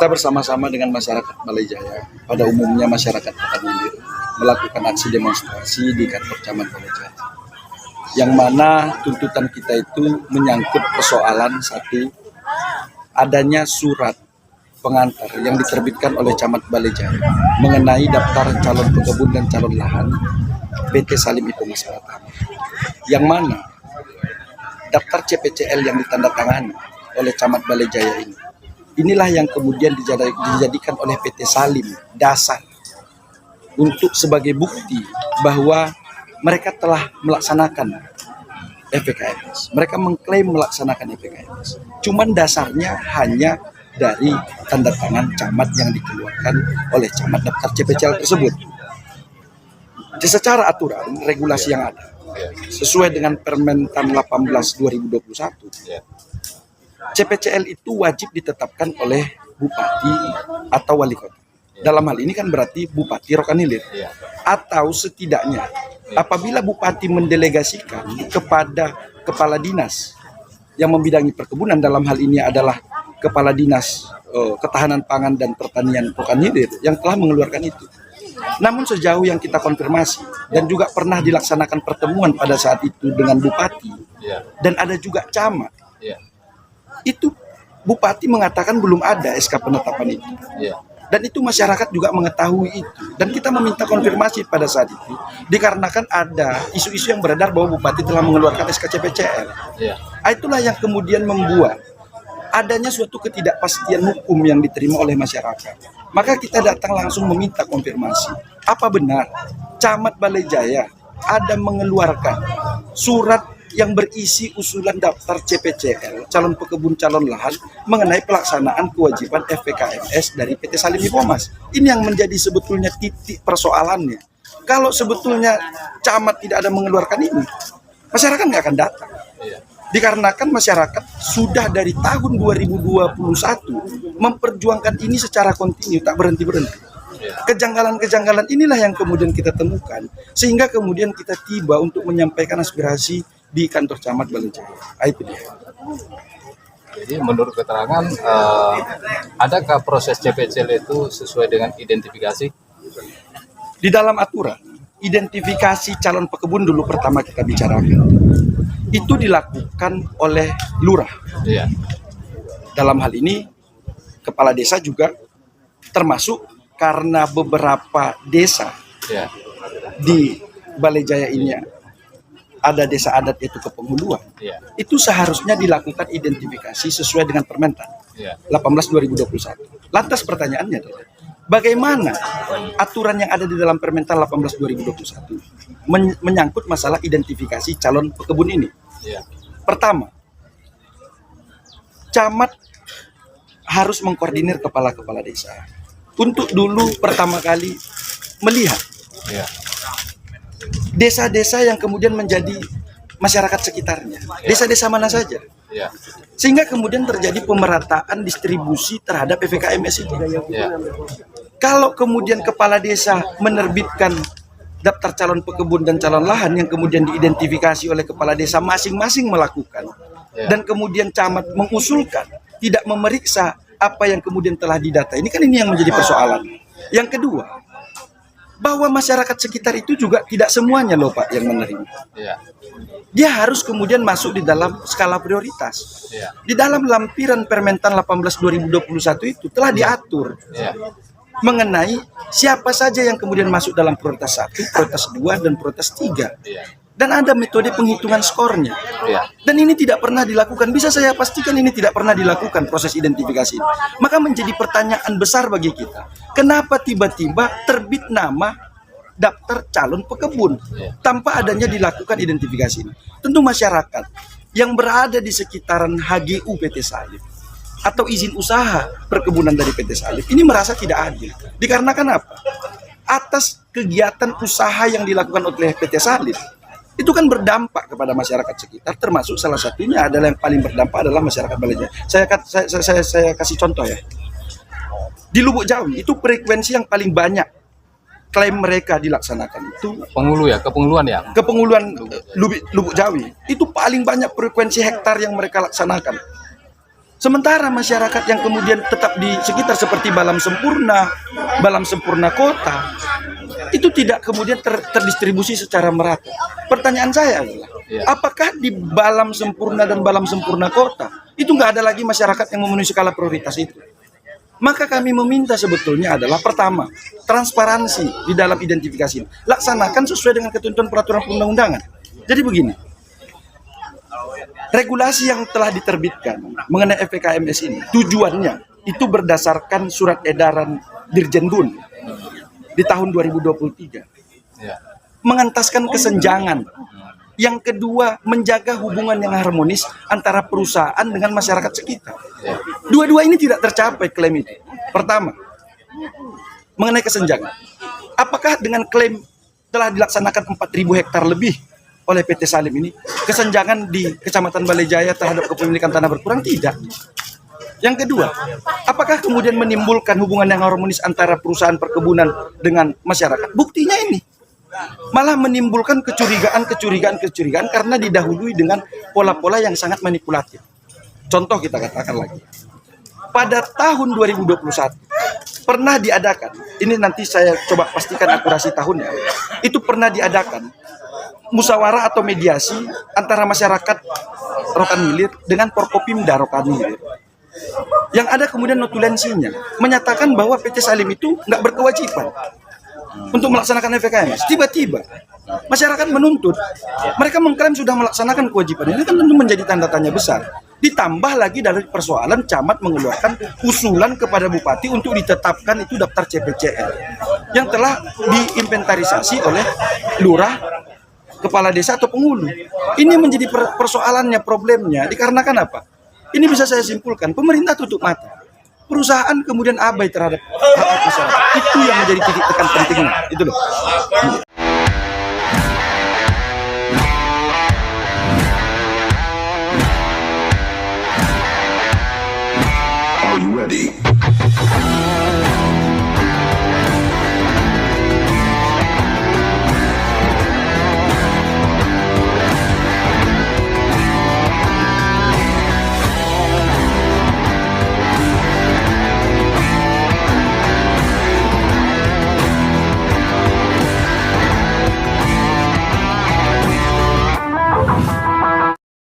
kita bersama-sama dengan masyarakat Balai Jaya, pada umumnya masyarakat Pekan Ilir, melakukan aksi demonstrasi di kantor Camat Balai Jaya. Yang mana tuntutan kita itu menyangkut persoalan satu, adanya surat pengantar yang diterbitkan oleh Camat Balai Jaya mengenai daftar calon pekebun dan calon lahan PT Salim Ipomas Pratama. Yang mana daftar CPCL yang ditandatangani oleh Camat Balai Jaya inilah yang kemudian dijadikan oleh PT Salim dasar untuk sebagai bukti bahwa mereka telah melaksanakan FPKMS. Mereka mengklaim melaksanakan FPKMS. Cuman dasarnya hanya dari tanda tangan camat yang dikeluarkan oleh camat daftar CPCL tersebut. Secara aturan, regulasi yang ada, sesuai dengan Permentan 18 2021, CPCL itu wajib ditetapkan oleh bupati atau wali kota. Dalam hal ini kan berarti Bupati Rokan Hilir. Atau setidaknya apabila bupati mendelegasikan kepada kepala dinas yang membidangi perkebunan, dalam hal ini adalah kepala dinas ketahanan pangan dan pertanian Rokan Hilir yang telah mengeluarkan itu. Namun sejauh yang kita konfirmasi dan juga pernah dilaksanakan pertemuan pada saat itu dengan bupati dan ada juga camat, itu bupati mengatakan belum ada SK penetapan itu. Dan itu masyarakat juga mengetahui itu. Dan kita meminta konfirmasi pada saat itu, dikarenakan ada isu-isu yang beredar bahwa bupati telah mengeluarkan SK CPCL. Itulah yang kemudian membuat adanya suatu ketidakpastian hukum yang diterima oleh masyarakat. Maka kita datang langsung meminta konfirmasi. Apa benar Camat Balai Jaya ada mengeluarkan surat yang berisi usulan daftar CPCL, calon pekebun calon lahan, mengenai pelaksanaan kewajiban FPKMS dari PT Salim Ipomas. Ini yang menjadi sebetulnya titik persoalannya. Kalau sebetulnya camat tidak ada mengeluarkan ini, masyarakat nggak akan datang. Dikarenakan masyarakat sudah dari tahun 2021 memperjuangkan ini secara kontinu, tak berhenti-berhenti. Kejanggalan-kejanggalan inilah yang kemudian kita temukan, sehingga kemudian kita tiba untuk menyampaikan aspirasi di kantor Camat Balai Jaya. Itu dia. Jadi menurut keterangan, adakah proses CPCL itu sesuai dengan identifikasi? Di dalam aturan, identifikasi calon pekebun dulu pertama kita bicarakan. Itu dilakukan oleh lurah. Dalam hal ini, kepala desa juga termasuk, karena beberapa desa di Balai Jaya ini ada desa adat yaitu Kepenghuluan. Itu seharusnya dilakukan identifikasi sesuai dengan Permentan 18 2021. Lantas pertanyaannya adalah, bagaimana aturan yang ada di dalam Permentan 18 2021 menyangkut masalah identifikasi calon pekebun ini? Pertama, camat harus mengkoordinir kepala-kepala desa untuk dulu pertama kali melihat desa-desa yang kemudian menjadi masyarakat sekitarnya, desa-desa mana saja, sehingga kemudian terjadi pemerataan distribusi terhadap FPKMS itu. Kalau kemudian kepala desa menerbitkan daftar calon pekebun dan calon lahan yang kemudian diidentifikasi oleh kepala desa masing-masing melakukan, dan kemudian camat mengusulkan tidak memeriksa apa yang kemudian telah didata, ini kan ini yang menjadi persoalan. Yang kedua, bahwa masyarakat sekitar itu juga tidak semuanya loh Pak yang menerima. Dia harus kemudian masuk di dalam skala prioritas. Di dalam lampiran Permentan 18 2021 itu telah diatur mengenai siapa saja yang kemudian masuk dalam prioritas 1, prioritas 2, dan prioritas 3. Dan ada metode penghitungan skornya. Dan ini tidak pernah dilakukan. Bisa saya pastikan ini tidak pernah dilakukan proses identifikasi ini. Maka menjadi pertanyaan besar bagi kita. Kenapa tiba-tiba terbit nama daftar calon pekebun tanpa adanya dilakukan identifikasi ini? Tentu masyarakat yang berada di sekitaran HGU PT Salim atau izin usaha perkebunan dari PT Salim ini merasa tidak adil. Dikarenakan apa? Atas kegiatan usaha yang dilakukan oleh PT Salim, itu kan berdampak kepada masyarakat sekitar, termasuk salah satunya adalah yang paling berdampak adalah masyarakat Balai Jaya. Saya kasih contoh ya. Di Lubuk Jawi itu frekuensi yang paling banyak klaim mereka dilaksanakan itu Kepenguluan Lubuk Jawi itu paling banyak frekuensi hektar yang mereka laksanakan. Sementara masyarakat yang kemudian tetap di sekitar seperti Balam Sempurna Kota, itu tidak kemudian terdistribusi secara merata. Pertanyaan saya adalah, apakah di Balam Sempurna dan Balam Sempurna Kota itu nggak ada lagi masyarakat yang memenuhi skala prioritas itu? Maka kami meminta sebetulnya adalah pertama, transparansi di dalam identifikasi ini. Laksanakan sesuai dengan ketentuan peraturan perundang-undangan. Jadi begini, regulasi yang telah diterbitkan mengenai FPKMS ini, tujuannya itu berdasarkan surat edaran Dirjen Bun di tahun 2023. Mengentaskan kesenjangan. Yang kedua, menjaga hubungan yang harmonis antara perusahaan dengan masyarakat sekitar. Dua-dua ini tidak tercapai klaim itu. Pertama, mengenai kesenjangan. Apakah dengan klaim telah dilaksanakan 4.000 hektar lebih oleh PT Salim ini, kesenjangan di Kecamatan Balejaya terhadap kepemilikan tanah berkurang? Tidak. Yang kedua, apakah kemudian menimbulkan hubungan yang harmonis antara perusahaan perkebunan dengan masyarakat? Buktinya ini. Malah menimbulkan kecurigaan karena didahului dengan pola-pola yang sangat manipulatif. Contoh kita katakan lagi. Pada tahun 2021 pernah diadakan, ini nanti saya coba pastikan akurasi tahunnya, itu pernah diadakan musyawarah atau mediasi antara masyarakat Rokan Hilir dengan Forkopimda Rokan Hilir. Yang ada kemudian notulensinya menyatakan bahwa PT Salim itu nggak berkewajiban untuk melaksanakan FPKMS. Tiba-tiba masyarakat menuntut, mereka mengklaim sudah melaksanakan kewajiban. Ini kan tentu menjadi tanda tanya besar. Ditambah lagi dari persoalan camat mengeluarkan usulan kepada bupati untuk ditetapkan itu daftar CPCL yang telah diinventarisasi oleh lurah, kepala desa atau penghulu. Ini menjadi persoalannya, problemnya dikarenakan apa? Ini bisa saya simpulkan, pemerintah tutup mata. Perusahaan kemudian abai terhadap hak masyarakat. Itu yang menjadi titik tekan pentingnya. Itu loh.